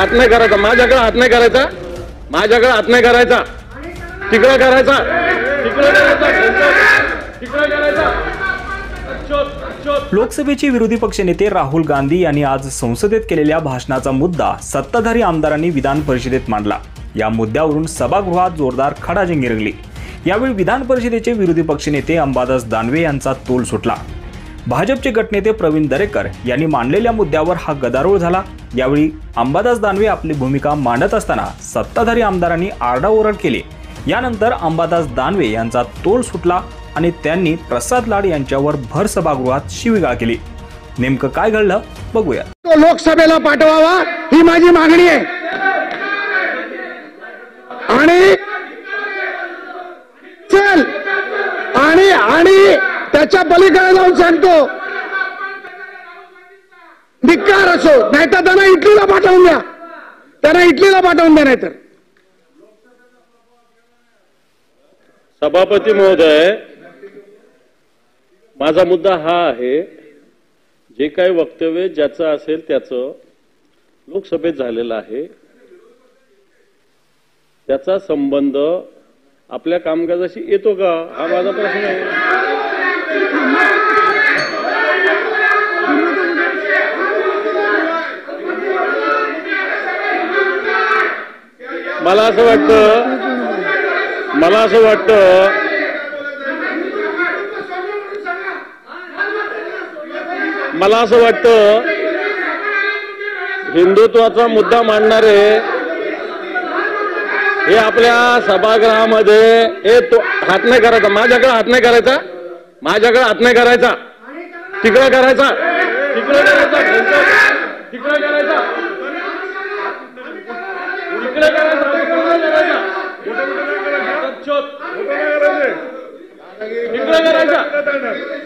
हात नाही करायचा, माझ्याकडे हात नाही करायचा, माझ्याकडे हात नाही करायचा, तिकडे करायचा, तिकडे करायचा, तिकडे करायचा। लोकसभेचे विरोधी पक्षनेते राहुल गांधी यांनी आज संसदेत केलेल्या भाषणाचा मुद्दा सत्ताधारी आमदारांनी विधान परिषदेत मांडला। या मुद्द्यावरून सभागृहात जोरदार खडाजंगी रंगली। यावेळी विधान परिषदेचे विरोधी पक्षनेते अंबादास दानवे यांचा तोल सुटला। भाजपचे गटनेते प्रवीण दरेकर यांनी मांडलेल्या मुद्द्यावर हा गदारोळ झाला। यावेळी अंबादास दानवे आपली भूमिका मांडत असताना सत्ताधारी आमदारांनी आरडाओरड केली। यानंतर अंबादास दानवे यांचा तोल सुटला आणि त्यांनी प्रसाद लाड यांच्यावर भर सभागृहात शिवीगाळ केली। नेमकं काय घडलं बघूया। तो लोकसभेला पाठवावा ही माझी मागणी आहे आणि चल आणि त्याच्या पलीकडे जाऊन सांगतो धिक्कार असो, नाहीतर त्यांना इटलीला पाठवून द्या, त्यांना इटलीला पाठवून द्या। नाहीतर सभापती महोदय, माझा मुद्दा हा आहे, जे काही वक्तव्य ज्याचं असेल त्याचं लोकसभेत झालेलं आहे, त्याचा संबंध आपल्या कामकाजाशी येतो का, हा माझा प्रश्न आहे। मला असं वाटतं हिंदुत्वाचा मुद्दा मांडणारे हे आपल्या सभागृहामध्ये हात नाही करायचा, माझ्याकडे हात नाही करायचा, माझ्याकडे हात नाही करायचा, तिकडे करायचा, तिकडे करायचा, तिकडे करायचा, तिकडे करायचा, तिकडे करायचा।